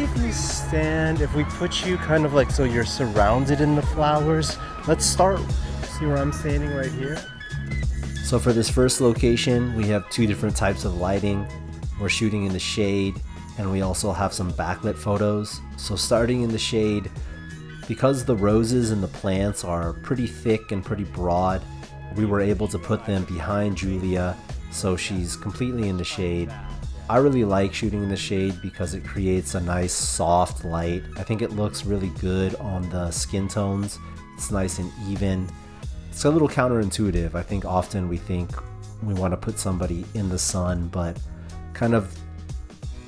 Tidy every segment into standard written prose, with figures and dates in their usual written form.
if you stand, if we put you kind of like so you're surrounded in the flowers. Let's start. See where I'm standing right here? So for this first location, we have two different types of lighting. We're shooting in the shade, and we also have some backlit photos. So starting in the shade, because the roses and the plants are pretty thick and pretty broad, we were able to put them behind Julia, so she's completely in the shade. I really like shooting in the shade because it creates a nice soft light. I think it looks really good on the skin tones. It's nice and even. It's a little counterintuitive. I think often we think we want to put somebody in the sun, but kind of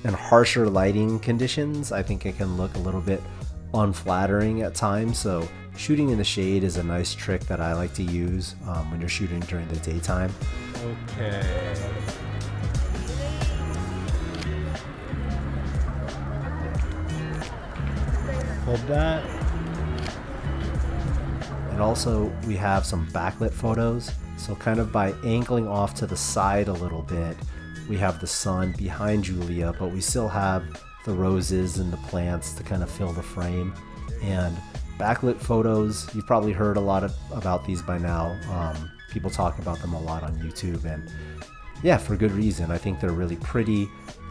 in harsher lighting conditions, I think it can look a little bit unflattering at times. So shooting in the shade is a nice trick that I like to use when you're shooting during the daytime. Okay. Hold that. And also we have some backlit photos. So kind of by angling off to the side a little bit, we have the sun behind Julia, but we still have the roses and the plants to kind of fill the frame. And backlit photos, you've probably heard a lot about these by now. People talk about them a lot on YouTube, and yeah, for good reason. I think they're really pretty.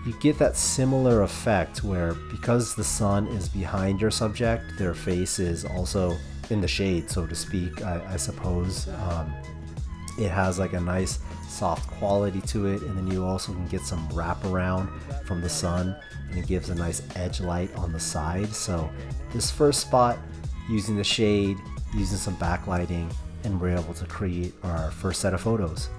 You get that similar effect where because the sun is behind your subject, their face is also in the shade, so to speak, I suppose. It has like a nice soft quality to it, and then you also can get some wraparound from the sun, and it gives a nice edge light on the side. So this first spot, using the shade, using some backlighting, and we're able to create our first set of photos.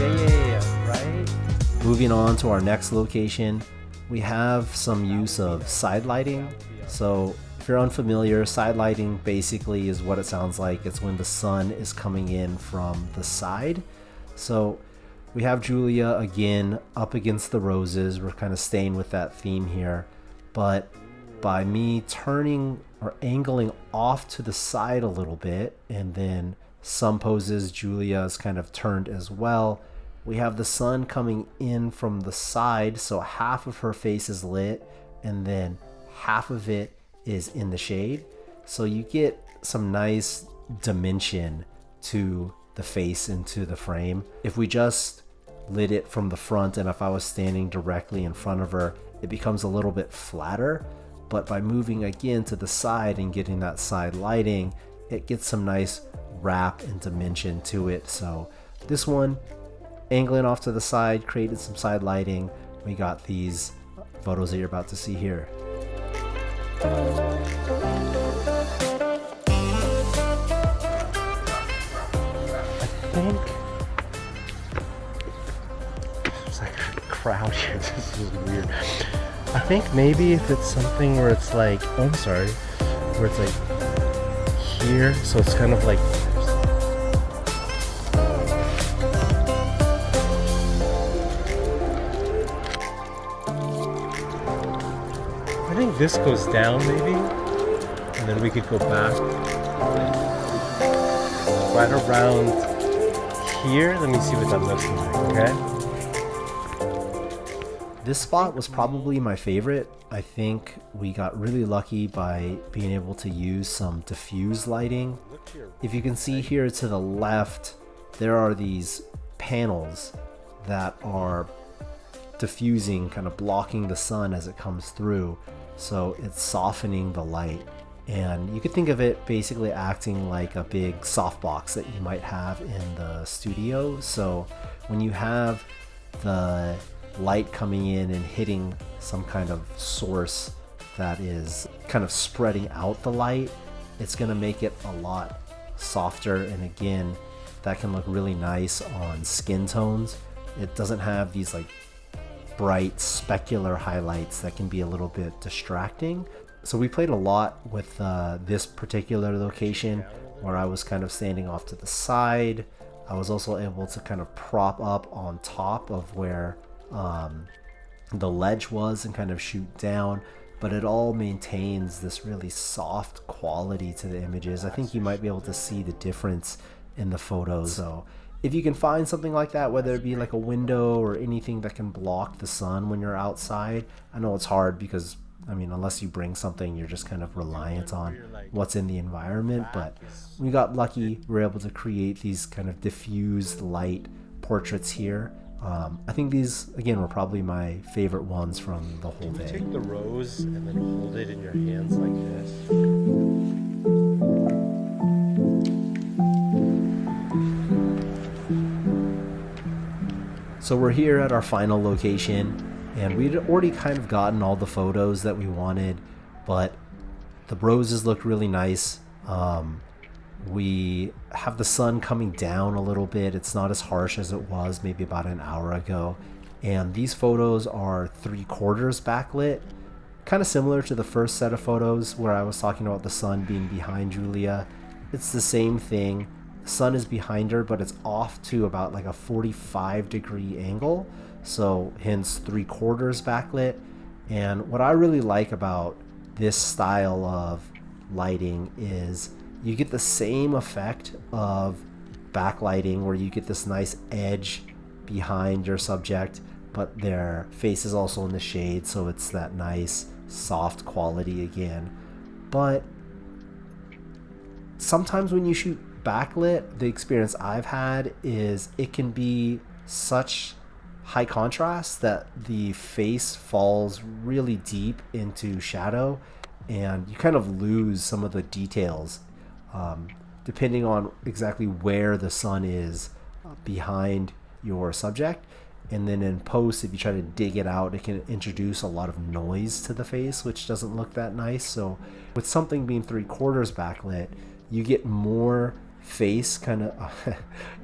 Yeah, right? Moving on to our next location, we have some use of side lighting. So if you're unfamiliar, side lighting basically is what it sounds like. It's when the sun is coming in from the side. So we have Julia again up against the roses. We're kind of staying with that theme here, but by me turning or angling off to the side a little bit, and then some poses Julia is kind of turned as well. We have the sun coming in from the side, so half of her face is lit and then half of it is in the shade. So you get some nice dimension to the face into the frame. If we just lit it from the front, and if I was standing directly in front of her, it becomes a little bit flatter. But by moving again to the side and getting that side lighting, it gets some nice wrap and dimension to it. So this one, angling off to the side, created some side lighting. We got these photos that you're about to see here. I think there's like a crowd here. This is weird. I think maybe if it's something where it's like, oh, I'm sorry, where it's like here, so it's kind of like, I think this goes down maybe, and then we could go back right around here. Let me see what that looks like, okay? This spot was probably my favorite. I think we got really lucky by being able to use some diffuse lighting. If you can see here to the left, there are these panels that are diffusing, kind of blocking the sun as it comes through. So it's softening the light. And you could think of it basically acting like a big softbox that you might have in the studio. So when you have the light coming in and hitting some kind of source that is kind of spreading out the light, it's going to make it a lot softer, and again, that can look really nice on skin tones. It doesn't have these like bright specular highlights that can be a little bit distracting. So we played a lot with this particular location where I was kind of standing off to the side. I was also able to kind of prop up on top of where the ledge was and kind of shoot down, but it all maintains this really soft quality to the images. I think you might be able to see the difference in the photos. So if you can find something like that, whether it be like a window or anything that can block the sun when you're outside. I know it's hard because, I mean, unless you bring something, you're just kind of reliant on what's in the environment. But we got lucky. We were able to create these kind of diffused light portraits here. I think these, again, were probably my favorite ones from the whole day. Take the rose and then hold it in your hands like this. So we're here at our final location, and we'd already kind of gotten all the photos that we wanted, but the roses looked really nice. We have the sun coming down a little bit. It's not as harsh as it was maybe about an hour ago. And these photos are 3/4 backlit, kind of similar to the first set of photos where I was talking about the sun being behind Julia. It's the same thing. The sun is behind her, but it's off to about like a 45-degree angle. So hence 3/4 backlit. And what I really like about this style of lighting is you get the same effect of backlighting where you get this nice edge behind your subject, but their face is also in the shade, so it's that nice soft quality again. But sometimes when you shoot backlit, the experience I've had is it can be such high contrast that the face falls really deep into shadow and you kind of lose some of the details depending on exactly where the sun is behind your subject. And then in post, if you try to dig it out, it can introduce a lot of noise to the face, which doesn't look that nice. So with something being 3/4 backlit, you get more face kind of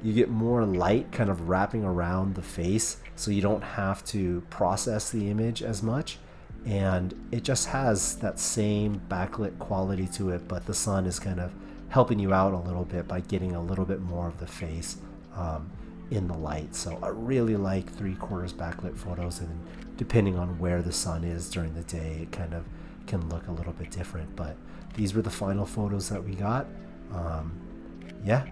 you get more light kind of wrapping around the face, so you don't have to process the image as much, and it just has that same backlit quality to it, but the sun is kind of helping you out a little bit by getting a little bit more of the face in the light. So I really like 3/4 backlit photos, and depending on where the sun is during the day, it kind of can look a little bit different. But these were the final photos that we got. Yeah.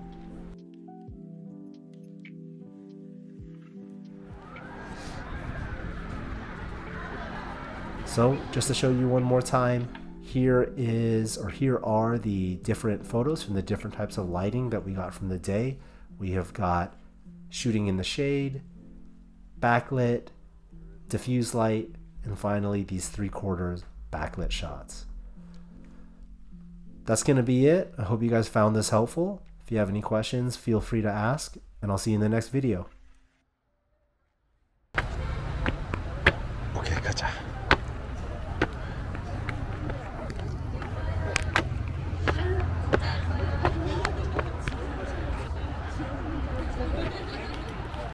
So just to show you one more time, here are the different photos from the different types of lighting that we got from the day. We have got shooting in the shade, backlit, diffuse light, and finally these 3/4 backlit shots. That's going to be it. I hope you guys found this helpful. If you have any questions, feel free to ask, and I'll see you in the next video.